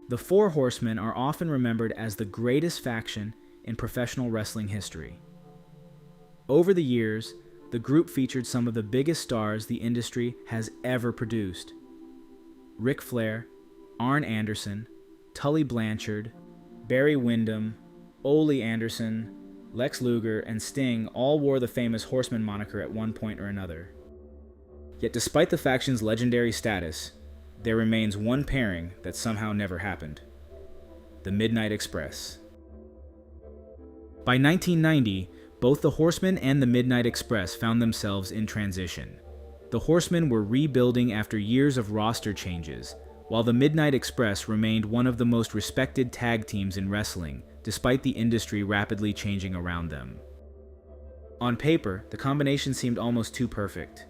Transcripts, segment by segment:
The Four Horsemen are often remembered as the greatest faction in professional wrestling history. Over the years, the group featured some of the biggest stars the industry has ever produced. Ric Flair, Arn Anderson, Tully Blanchard, Barry Windham, Ole Anderson, Lex Luger, and Sting all wore the famous Horseman moniker at one point or another. Yet despite the faction's legendary status, there remains one pairing that somehow never happened: the Midnight Express. By 1990, both the Horsemen and the Midnight Express found themselves in transition. The Horsemen were rebuilding after years of roster changes, while the Midnight Express remained one of the most respected tag teams in wrestling, despite the industry rapidly changing around them. On paper, the combination seemed almost too perfect.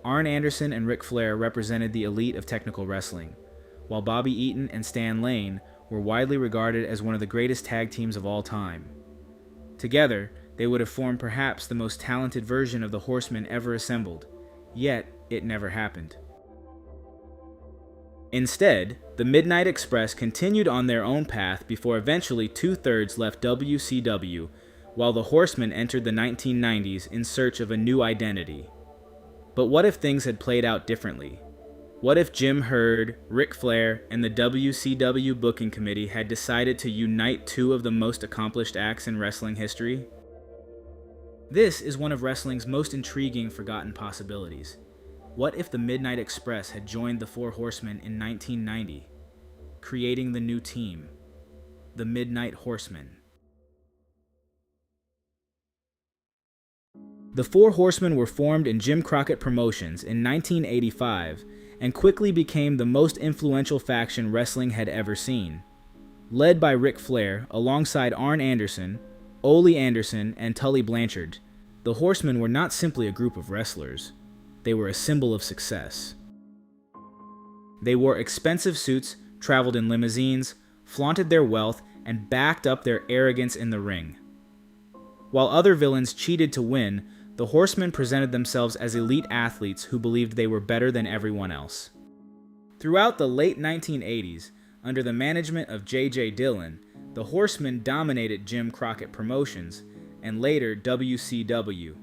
Arn Anderson and Ric Flair represented the elite of technical wrestling, while Bobby Eaton and Stan Lane were widely regarded as one of the greatest tag teams of all time. Together, they would have formed perhaps the most talented version of the Horsemen ever assembled, yet it never happened. Instead, the Midnight Express continued on their own path before eventually two-thirds left WCW, while the Horsemen entered the 1990s in search of a new identity. But what if things had played out differently? What if Jim Herd, Ric Flair, and the WCW booking committee had decided to unite two of the most accomplished acts in wrestling history? This is one of wrestling's most intriguing forgotten possibilities. What if the Midnight Express had joined the Four Horsemen in 1990, creating the new team, the Midnight Horsemen? The Four Horsemen were formed in Jim Crockett Promotions in 1985 and quickly became the most influential faction wrestling had ever seen. Led by Ric Flair alongside Arn Anderson, Ole Anderson, and Tully Blanchard, the Horsemen were not simply a group of wrestlers. They were a symbol of success. They wore expensive suits, traveled in limousines, flaunted their wealth, and backed up their arrogance in the ring. While other villains cheated to win, the Horsemen presented themselves as elite athletes who believed they were better than everyone else. Throughout the late 1980s, under the management of J.J. Dillon, the Horsemen dominated Jim Crockett Promotions and later WCW.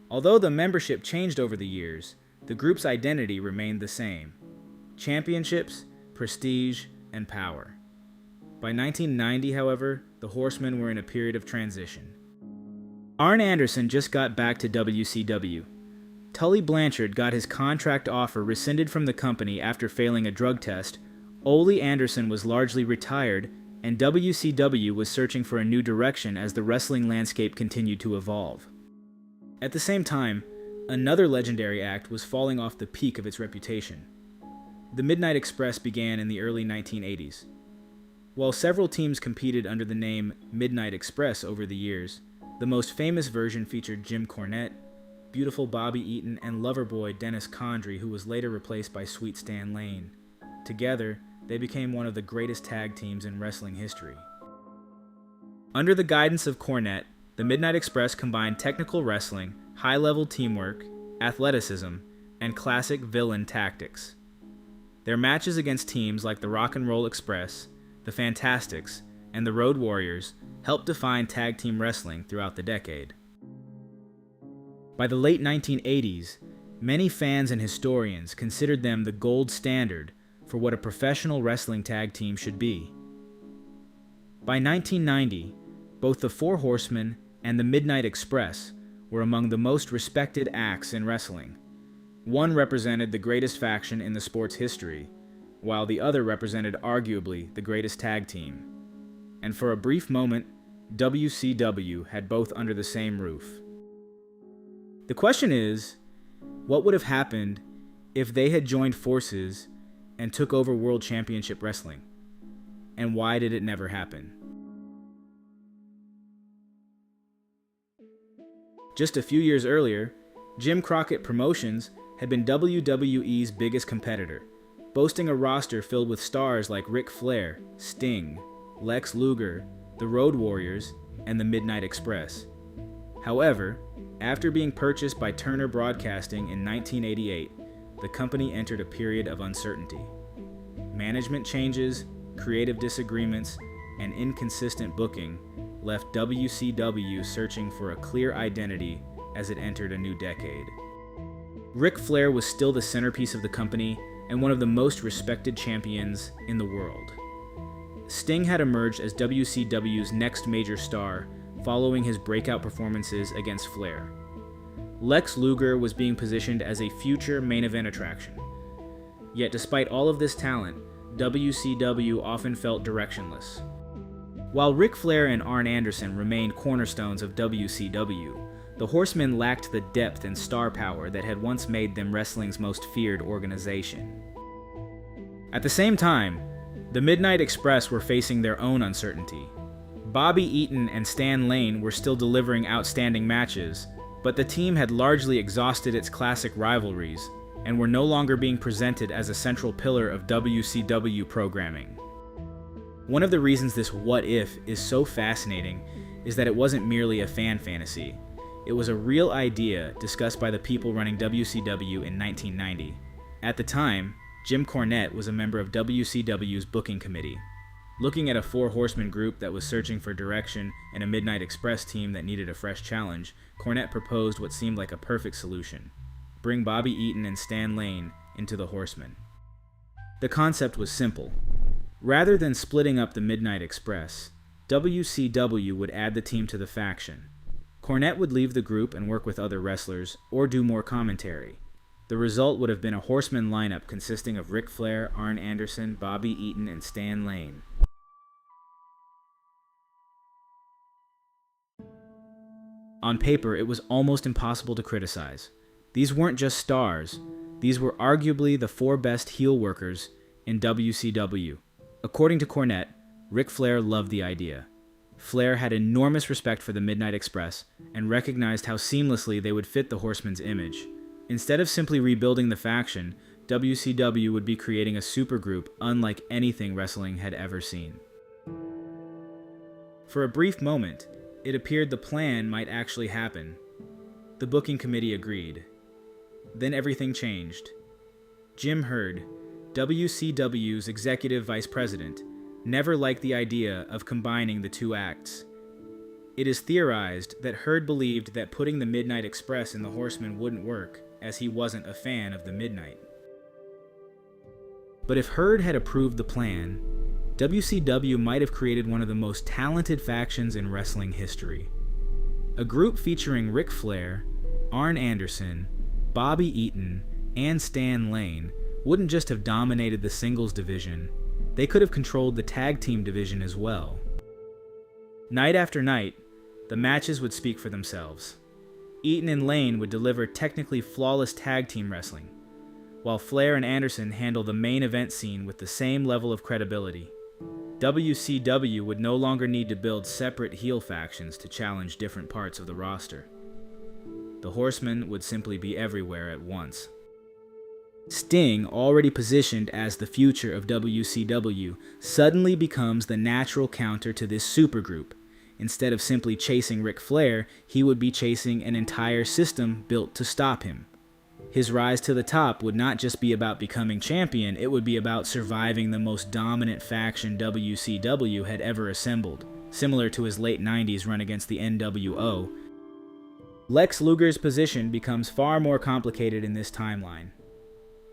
Although the membership changed over the years, the group's identity remained the same: championships, prestige, and power. By 1990, however, the Horsemen were in a period of transition. Arn Anderson just got back to WCW. Tully Blanchard got his contract offer rescinded from the company after failing a drug test. Ole Anderson was largely retired, and WCW was searching for a new direction as the wrestling landscape continued to evolve. At the same time, another legendary act was falling off the peak of its reputation. The Midnight Express began in the early 1980s. While several teams competed under the name Midnight Express over the years, the most famous version featured Jim Cornette, beautiful Bobby Eaton, and loverboy Dennis Condrey, who was later replaced by Sweet Stan Lane. Together, they became one of the greatest tag teams in wrestling history. Under the guidance of Cornette, the Midnight Express combined technical wrestling, high-level teamwork, athleticism, and classic villain tactics. Their matches against teams like the Rock and Roll Express, the Fantastics, and the Road Warriors helped define tag team wrestling throughout the decade. By the late 1980s, many fans and historians considered them the gold standard for what a professional wrestling tag team should be. By 1990, both the Four Horsemen and the Midnight Express were among the most respected acts in wrestling. One represented the greatest faction in the sport's history, while the other represented arguably the greatest tag team. And for a brief moment, WCW had both under the same roof. The question is, what would have happened if they had joined forces and took over World Championship Wrestling? And why did it never happen? Just a few years earlier, Jim Crockett Promotions had been WWE's biggest competitor, boasting a roster filled with stars like Ric Flair, Sting, Lex Luger, the Road Warriors, and the Midnight Express. However, after being purchased by Turner Broadcasting in 1988, the company entered a period of uncertainty. Management changes, creative disagreements, and inconsistent booking left WCW searching for a clear identity as it entered a new decade. Ric Flair was still the centerpiece of the company and one of the most respected champions in the world. Sting had emerged as WCW's next major star following his breakout performances against Flair. Lex Luger was being positioned as a future main event attraction. Yet despite all of this talent, WCW often felt directionless. While Ric Flair and Arn Anderson remained cornerstones of WCW, the Horsemen lacked the depth and star power that had once made them wrestling's most feared organization. At the same time, the Midnight Express were facing their own uncertainty. Bobby Eaton and Stan Lane were still delivering outstanding matches, but the team had largely exhausted its classic rivalries and were no longer being presented as a central pillar of WCW programming. One of the reasons this what if is so fascinating is that it wasn't merely a fan fantasy. It was a real idea discussed by the people running WCW in 1990. At the time, Jim Cornette was a member of WCW's booking committee. Looking at a Four Horsemen group that was searching for direction and a Midnight Express team that needed a fresh challenge, Cornette proposed what seemed like a perfect solution: bring Bobby Eaton and Stan Lane into the Horsemen. The concept was simple. Rather than splitting up the Midnight Express, WCW would add the team to the faction. Cornette would leave the group and work with other wrestlers, or do more commentary. The result would have been a Horseman lineup consisting of Ric Flair, Arn Anderson, Bobby Eaton, and Stan Lane. On paper, it was almost impossible to criticize. These weren't just stars. These were arguably the four best heel workers in WCW. According to Cornette, Ric Flair loved the idea. Flair had enormous respect for the Midnight Express and recognized how seamlessly they would fit the Horsemen's image. Instead of simply rebuilding the faction, WCW would be creating a supergroup unlike anything wrestling had ever seen. For a brief moment, it appeared the plan might actually happen. The booking committee agreed. Then everything changed. Jim Herd, WCW's executive vice president, never liked the idea of combining the two acts. It is theorized that Herd believed that putting the Midnight Express in the Horsemen wouldn't work, as he wasn't a fan of the Midnight. But if Herd had approved the plan, WCW might have created one of the most talented factions in wrestling history. A group featuring Ric Flair, Arn Anderson, Bobby Eaton, and Stan Lane wouldn't just have dominated the singles division, they could have controlled the tag team division as well. Night after night, the matches would speak for themselves. Eaton and Lane would deliver technically flawless tag team wrestling, while Flair and Anderson handled the main event scene with the same level of credibility. WCW would no longer need to build separate heel factions to challenge different parts of the roster. The Horsemen would simply be everywhere at once. Sting, already positioned as the future of WCW, suddenly becomes the natural counter to this supergroup. Instead of simply chasing Ric Flair, he would be chasing an entire system built to stop him. His rise to the top would not just be about becoming champion, it would be about surviving the most dominant faction WCW had ever assembled, similar to his late 90s run against the NWO. Lex Luger's position becomes far more complicated in this timeline.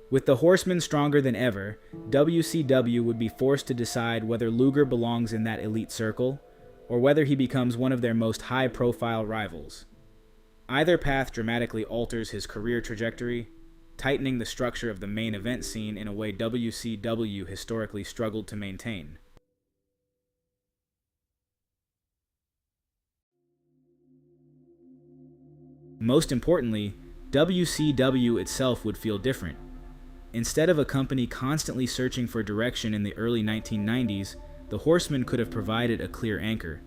With the Horsemen stronger than ever, WCW would be forced to decide whether Luger belongs in that elite circle, or whether he becomes one of their most high-profile rivals. Either path dramatically alters his career trajectory, tightening the structure of the main event scene in a way WCW historically struggled to maintain. Most importantly, WCW itself would feel different. Instead of a company constantly searching for direction in the early 1990s, the Horsemen could have provided a clear anchor.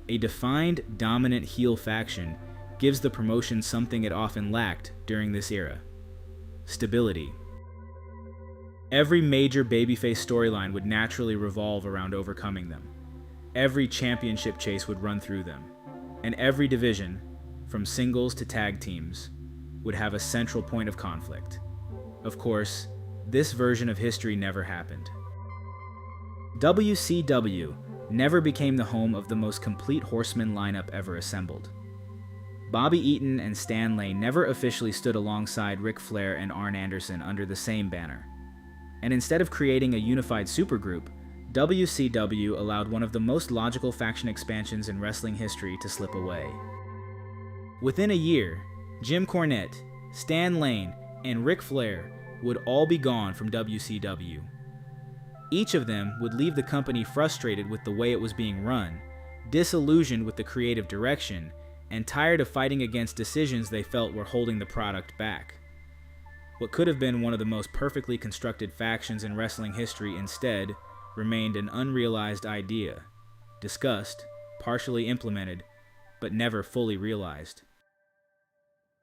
A defined, dominant heel faction gives the promotion something it often lacked during this era: stability. Every major babyface storyline would naturally revolve around overcoming them. Every championship chase would run through them. And every division, from singles to tag teams, would have a central point of conflict. Of course, this version of history never happened. WCW never became the home of the most complete Horseman lineup ever assembled. Bobby Eaton and Stan Lane never officially stood alongside Ric Flair and Arn Anderson under the same banner. And instead of creating a unified supergroup, WCW allowed one of the most logical faction expansions in wrestling history to slip away. Within a year, Jim Cornette, Stan Lane, and Ric Flair would all be gone from WCW. Each of them would leave the company frustrated with the way it was being run, disillusioned with the creative direction, and tired of fighting against decisions they felt were holding the product back. What could have been one of the most perfectly constructed factions in wrestling history instead remained an unrealized idea, discussed, partially implemented, but never fully realized.